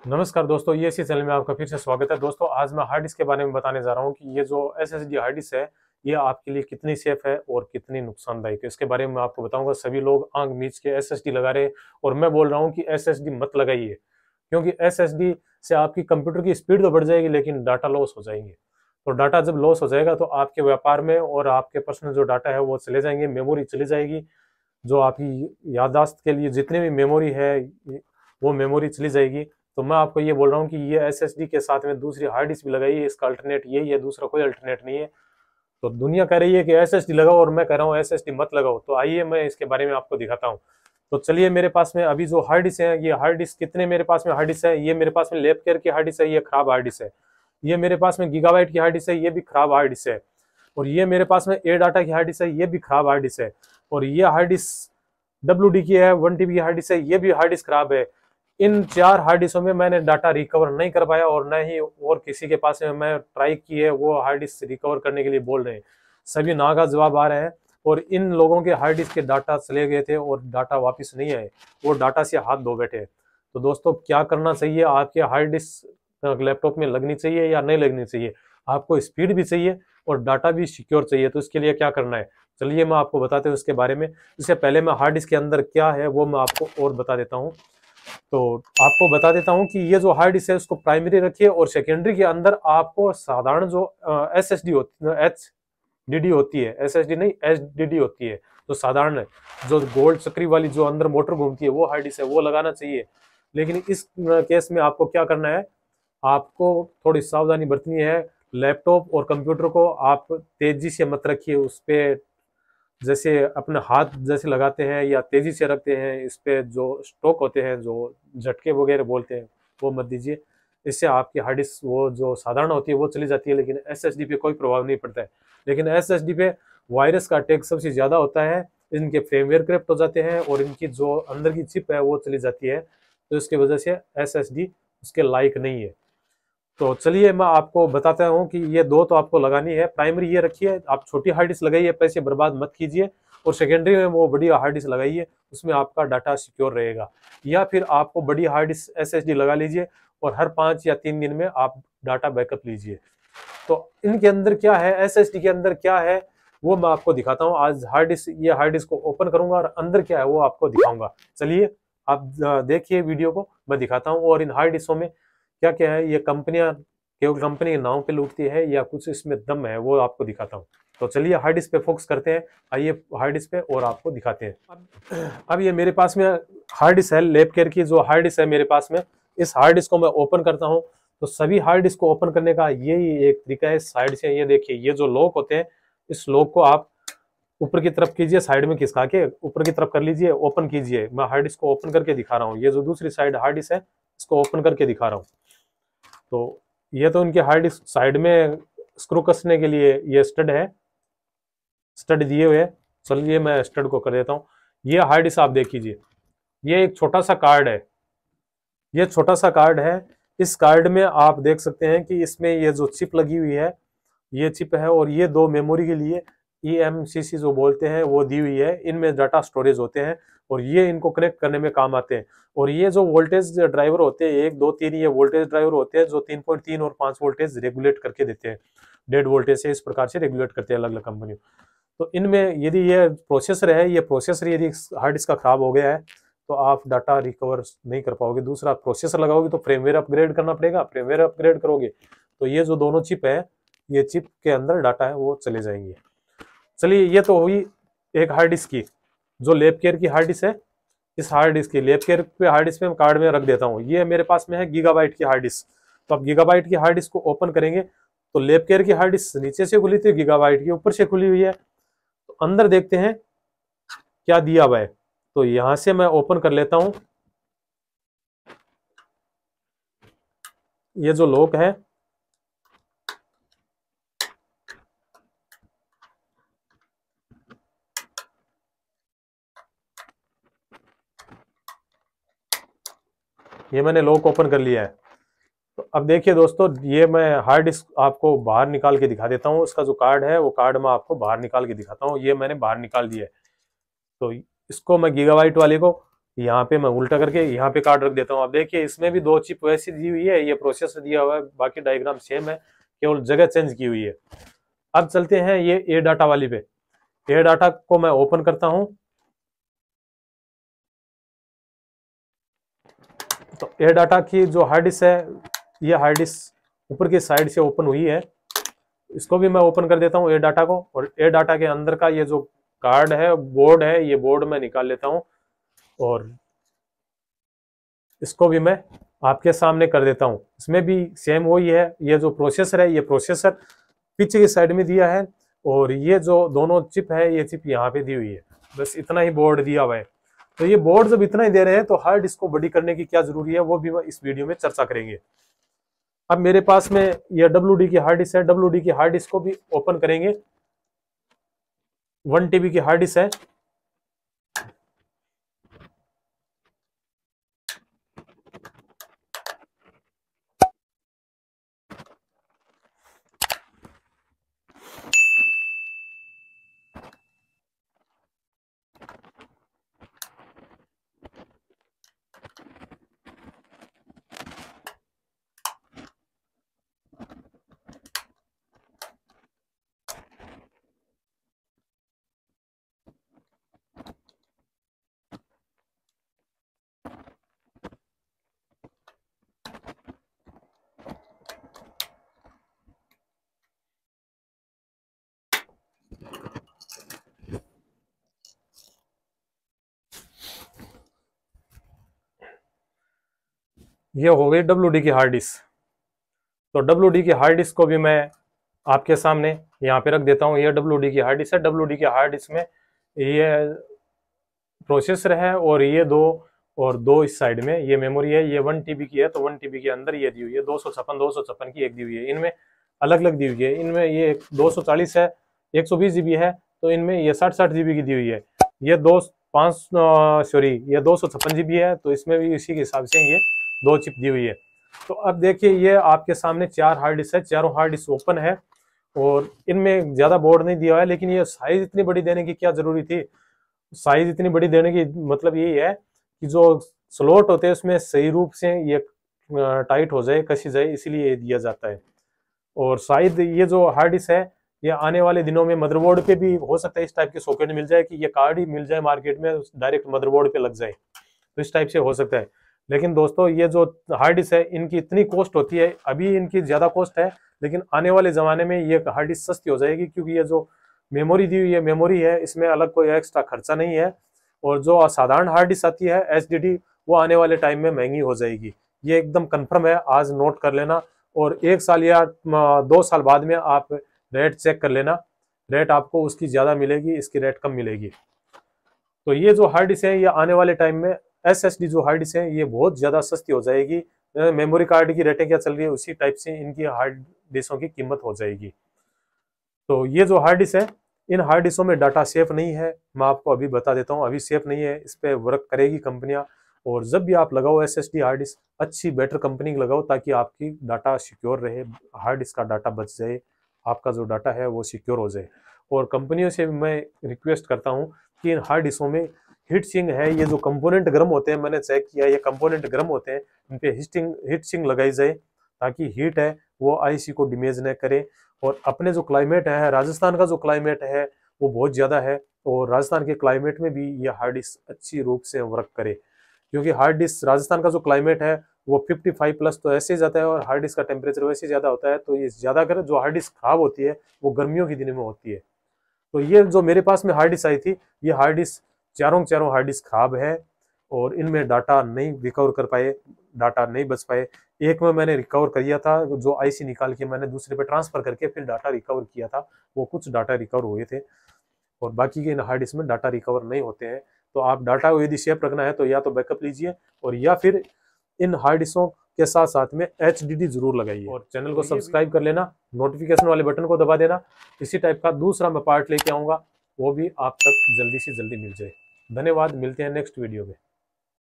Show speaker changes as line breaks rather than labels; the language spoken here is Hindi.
नमस्कार दोस्तों, ये इसी चैनल में आपका फिर से स्वागत है। दोस्तों, आज मैं हार्ड डिस्क के बारे में बताने जा रहा हूँ कि ये जो एसएसडी हार्ड डिस्क है, ये आपके लिए कितनी सेफ है और कितनी नुकसानदायक है। इसके बारे में मैं आपको बताऊंगा। सभी लोग आंख मीच के एसएसडी लगा रहे हैं और मैं बोल रहा हूँ कि एसएसडी मत लगाइए, क्योंकि एसएसडी से आपकी कंप्यूटर की स्पीड तो बढ़ जाएगी लेकिन डाटा लॉस हो जाएंगे। तो डाटा जब लॉस हो जाएगा तो आपके व्यापार में और आपके पर्सनल जो डाटा है वो चले जाएंगे, मेमोरी चली जाएगी। जो आपकी याददाश्त के लिए जितनी भी मेमोरी है वो मेमोरी चली जाएगी। तो मैं आपको ये बोल रहा हूँ कि ये एसएसडी के साथ में दूसरी हार्ड डिस्क भी लगाइए। इसका अल्टरनेट यही है, दूसरा कोई अल्टरनेट नहीं है। तो दुनिया कह रही है कि एसएसडी लगाओ और मैं कह रहा हूँ एसएसडी मत लगाओ। तो आइए मैं इसके बारे में आपको दिखाता हूँ। तो चलिए, मेरे पास में अभी जो हार्ड डिस्क है, ये हार्ड डिस्क कितने मेरे पास में हार्ड डिस्क है। ये मेरे पास में लैपकेयर की हार्ड डिस्क है, ये खराब हार्ड डिस्क है। ये मेरे पास में गीगाबाइट की हार्ड डिस्क है, ये भी खराब हार्ड डिस्क है। और ये मेरे पास में ए डाटा की हार्ड डिस्क है, ये भी खराब हार्ड डिस्क है। और ये हार्ड डिस्क WD की है, 1 TB की हार्ड डिस्क है, ये भी हार्ड डिस्क खराब है। इन 4 हार्ड डिस्कों में मैंने डाटा रिकवर नहीं कर पाया और न ही और किसी के पास में मैं ट्राई की है, वो हार्ड डिस्क रिकवर करने के लिए बोल रहे हैं। सभी ना का जवाब आ रहे हैं और इन लोगों के हार्ड डिस्क के डाटा चले गए थे और डाटा वापस नहीं आए, वो डाटा से हाथ धो बैठे। तो दोस्तों, क्या करना चाहिए? आपके हार्ड डिस्क लैपटॉप में लगनी चाहिए या नहीं लगनी चाहिए? आपको स्पीड भी चाहिए और डाटा भी सिक्योर चाहिए। तो इसके लिए क्या करना है, चलिए मैं आपको बताते हूँ इसके बारे में। इससे पहले मैं हार्ड डिस्क के अंदर क्या है वो मैं आपको और बता देता हूँ। तो आपको बता देता हूं कि ये जो हार्ड डिस्क है उसको प्राइमरी रखिए और सेकेंडरी के अंदर आपको साधारण जो एसएसडी होती है, एचडीडी होती है, एसएसडी नहीं एचडीडी होती है, जो साधारण है, जो गोल्ड चक्री वाली जो अंदर मोटर घूमती है, वो हार्ड डिस्क है, वो लगाना चाहिए। लेकिन इस केस में आपको क्या करना है, आपको थोड़ी सावधानी बरतनी है। लैपटॉप और कंप्यूटर को आप तेजी से मत रखिए। उस पर जैसे अपने हाथ जैसे लगाते हैं या तेजी से रखते हैं, इस पे जो स्ट्रोक होते हैं, जो झटके वगैरह बोलते हैं, वो मत दीजिए। इससे आपकी हार्ड डिस्क वो जो साधारण होती है वो चली जाती है, लेकिन एसएसडी पे कोई प्रभाव नहीं पड़ता है। लेकिन एसएसडी पे वायरस का अटैक सबसे ज्यादा होता है। इनके फ्रेमवेयर करप्ट हो जाते हैं और इनकी जो अंदर की चिप है वो चली जाती है। तो इसकी वजह से एसएसडी उसके लायक नहीं है। तो चलिए मैं आपको बताता हूँ कि ये दो तो आपको लगानी है। प्राइमरी ये रखिए, आप छोटी हार्ड डिस्क लगाइए, पैसे बर्बाद मत कीजिए। और सेकेंडरी में वो बड़ी हार्ड डिस्क लगाइए, उसमें आपका डाटा सिक्योर रहेगा। या फिर आपको बड़ी हार्ड डिस्क एसएसडी लगा लीजिए और हर 5 या 3 दिन में आप डाटा बैकअप लीजिए। तो इनके अंदर क्या है, एसएसडी के अंदर क्या है वो मैं आपको दिखाता हूँ। आज हार्ड डिस्क, ये हार्ड डिस्क को ओपन करूंगा और अंदर क्या है वो आपको दिखाऊंगा। चलिए आप देखिए वीडियो को, मैं दिखाता हूँ। और इन हार्ड डिस्कों में क्या क्या है, ये कंपनियां केवल कंपनी के नाम पे लूटती है या कुछ इसमें दम है, वो आपको दिखाता हूँ। तो चलिए हार्ड डिस्क पे फोकस करते हैं। आइए हार्ड डिस्क पे और आपको दिखाते हैं। अब ये मेरे पास में हार्ड डिस्क है, लैपकेयर की जो हार्ड डिस्क है मेरे पास में। इस हार्ड डिस्क को मैं ओपन करता हूँ। तो सभी हार्ड डिस्क को ओपन करने का यही एक तरीका है, साइड से। ये देखिए, ये जो लॉक होते हैं, इस लॉक को आप ऊपर की तरफ कीजिए, साइड में खिसका के ऊपर की तरफ कर लीजिए, ओपन कीजिए। मैं हार्ड डिस्क को ओपन करके दिखा रहा हूँ। ये जो दूसरी साइड हार्ड डिस्क है, इसको ओपन करके दिखा रहा हूँ। तो ये तो इनके हार्ड डिस्क साइड में स्क्रू कसने के लिए ये स्टड है, स्टड दिए हुए। चलिए मैं स्टड को कर देता हूँ। ये हार्ड डिस्क आप देख लीजिए, ये एक छोटा सा कार्ड है, ये छोटा सा कार्ड है। इस कार्ड में आप देख सकते हैं कि इसमें ये जो चिप लगी हुई है, ये चिप है। और ये 2 मेमोरी के लिए EMCC जो बोलते हैं वो दी हुई है। इनमें डाटा स्टोरेज होते हैं और ये इनको कनेक्ट करने में काम आते हैं। और ये जो वोल्टेज ड्राइवर होते हैं, 1 2 3, ये वोल्टेज ड्राइवर होते हैं जो 3.3 और 5 वोल्टेज रेगुलेट करके देते हैं। डेड वोल्टेज से इस प्रकार से रेगुलेट करते हैं अलग अलग कंपनी। तो इनमें यदि ये प्रोसेसर है, ये प्रोसेसर यदि हार्ड डिस्क का खराब हो गया है तो आप डाटा रिकवर नहीं कर पाओगे। दूसरा, प्रोसेसर लगाओगे तो फ्रेमवेयर अपग्रेड करना पड़ेगा, फ्रेमवेयर अपग्रेड करोगे तो ये जो दोनों चिप है, ये चिप के अंदर डाटा है वो चले जाएंगे। चलिए, ये तो हुई एक हार्ड डिस्क की, जो लैपकेयर की हार्ड डिस्क है। इस हार्ड डिस्क की लैपकेयर पे हार्ड डिस्क में कार्ड में रख देता हूँ। ये मेरे पास में है गीगाबाइट की हार्ड डिस्क। तो अब गीगाबाइट की हार्ड डिस्क को ओपन करेंगे तो लैपकेयर की हार्ड डिस्क नीचे से खुली थी, गीगाबाइट की ऊपर से खुली हुई है। तो अंदर देखते हैं क्या दिया हुआ है। तो यहां से मैं ओपन कर लेता हूं। ये जो लॉक है, ये मैंने लॉक ओपन कर लिया है। तो अब देखिए दोस्तों, ये मैं हार्ड डिस्क आपको बाहर निकाल के दिखा देता हूँ। इसका जो कार्ड है वो कार्ड मैं आपको बाहर निकाल के दिखाता हूँ। ये मैंने बाहर निकाल दिया है। तो इसको मैं गीगाबाइट वाले को यहाँ पे मैं उल्टा करके यहाँ पे कार्ड रख देता हूँ। अब देखिए इसमें भी 2 चिप वैसी दी हुई है, ये प्रोसेसर दिया हुआ है, बाकी डायग्राम सेम है, केवल जगह चेंज की हुई है। अब चलते हैं ये ए डाटा वाली पे। ए डाटा को मैं ओपन करता हूं। तो ए डाटा की जो हार्ड डिस्क है, ये हार्ड डिस्क ऊपर की साइड से ओपन हुई है, इसको भी मैं ओपन कर देता हूं ए डाटा को। और ए डाटा के अंदर का ये जो कार्ड है, बोर्ड है, ये बोर्ड मैं निकाल लेता हूं और इसको भी मैं आपके सामने कर देता हूं। इसमें भी सेम वही है, ये जो प्रोसेसर है, ये प्रोसेसर पीछे की साइड में दिया है और ये जो दोनों चिप है, ये चिप यहाँ पे दी हुई है। बस इतना ही बोर्ड दिया हुआ है। तो ये बोर्ड जब इतना ही दे रहे हैं तो हार्ड डिस्क को बड़ी करने की क्या जरूरी है, वो भी इस वीडियो में चर्चा करेंगे। अब मेरे पास में ये WD की हार्ड डिस्क है, WD की हार्ड डिस्क को भी ओपन करेंगे। 1 TB की हार्ड डिस्क है। ये हो गई WD की हार्ड डिस्क। तो WD की हार्ड डिस्क को भी मैं आपके सामने यहाँ पे रख देता हूँ। ये WD की हार्ड डिस्क है। WD की हार्ड डिस्क में ये प्रोसेसर है और ये दो इस साइड में ये मेमोरी है। ये 1 TB की है, तो 1 TB के अंदर ये दी हुई है। 256 की एक दी हुई है। इनमें अलग अलग दी हुई है। इनमें ये 240 है, 120 GB है, तो इनमें ये 60 GB की दी हुई है। ये 256 GB है, तो इसमें भी इसी के हिसाब से ये 2 चिप दी हुई है। तो अब देखिए ये आपके सामने 4 हार्ड डिस्क है, चारों हार्ड डिस्क ओपन है और इनमें ज्यादा बोर्ड नहीं दिया हुआ है। लेकिन ये साइज इतनी बड़ी देने की क्या जरूरी थी? साइज इतनी बड़ी देने की मतलब यही है कि जो स्लॉट होते हैं उसमें सही रूप से ये टाइट हो जाए, कसी जाए, इसीलिए ये दिया जाता है। और शायद ये जो हार्ड डिस्क है, ये आने वाले दिनों में मदरबोर्ड पे भी हो सकता है इस टाइप के सॉकेट मिल जाए कि ये कार्ड ही मिल जाए मार्केट में, डायरेक्ट मदरबोर्ड पे लग जाए, तो इस टाइप से हो सकता है। लेकिन दोस्तों ये जो हार्ड डिस्क है, इनकी इतनी कॉस्ट होती है, अभी इनकी ज्यादा कॉस्ट है, लेकिन आने वाले जमाने में ये हार्ड डिस्क सस्ती हो जाएगी, क्योंकि ये जो मेमोरी दी हुई है, मेमोरी है, इसमें अलग कोई एक्स्ट्रा खर्चा नहीं है। और जो साधारण हार्ड डिस्क आती है SSD, वो आने वाले टाइम में महंगी हो जाएगी। ये एकदम कंफर्म है, आज नोट कर लेना। और 1 साल या 2 साल बाद में आप रेट चेक कर लेना, रेट आपको उसकी ज्यादा मिलेगी, इसकी रेट कम मिलेगी। तो ये जो हार्ड डिस्क है, ये आने वाले टाइम में SSD जो हार्ड डिस्क है, ये बहुत ज्यादा सस्ती हो जाएगी। मेमोरी कार्ड की रेटें क्या चल रही है, उसी टाइप से इनकी हार्ड डिस्कों की कीमत हो जाएगी। तो ये जो हार्ड डिस्क है, इन हार्ड डिस्कों में डाटा सेफ नहीं है, मैं आपको अभी बता देता हूँ, अभी सेफ नहीं है। इस पे वर्क करेगी कंपनियां। और जब भी आप लगाओ SSD हार्ड डिस्क, अच्छी बेटर कंपनी की लगाओ, ताकि आपकी डाटा सिक्योर रहे, हार्ड डिस्क का डाटा बच जाए, आपका जो डाटा है वो सिक्योर हो जाए। और कंपनियों से मैं रिक्वेस्ट करता हूँ कि इन हार्ड डिस्कों में हीट सिंक है, ये जो कंपोनेंट गर्म होते हैं, मैंने चेक किया, ये कंपोनेंट गर्म होते हैं, इन पे हीट सिंक लगाई जाए, ताकि हीट है वो IC को डैमेज न करे। और अपने जो क्लाइमेट है, राजस्थान का जो क्लाइमेट है वो बहुत ज़्यादा है, और राजस्थान के क्लाइमेट में भी ये हार्ड डिस्क अच्छी रूप से वर्क करे, क्योंकि हार्ड डिस्क राजस्थान का जो क्लाइमेट है वो 55+ तो ऐसे ही जाता है, और हार्ड डिस्क का टेम्परेचर वैसे ज़्यादा होता है। तो ये ज़्यादातर जो हार्ड डिस्क खराब होती है वो गर्मियों के दिनों में होती है। तो ये जो मेरे पास में हार्ड डिस्क आई थी, ये हार्ड डिस्क चारों हार्ड डिस्क खराब है, और इनमें डाटा नहीं रिकवर कर पाए, डाटा नहीं बच पाए। एक में मैंने रिकवर किया था, जो IC निकाल के मैंने दूसरे पे ट्रांसफर करके फिर डाटा रिकवर किया था, वो कुछ डाटा रिकवर हुए थे, और बाकी के हार्ड डिस्क में डाटा रिकवर नहीं होते हैं। तो आप डाटा को यदि सेफ रखना है तो या तो बैकअप लीजिए, और या फिर इन हार्ड डिस्कों के साथ साथ में HDD जरूर लगाइए। और चैनल को सब्सक्राइब कर लेना, नोटिफिकेशन वाले बटन को दबा देना। इसी टाइप का दूसरा मैं पार्ट लेके आऊंगा, वो भी आप तक जल्दी से जल्दी मिल जाए। धन्यवाद, मिलते हैं नेक्स्ट वीडियो में।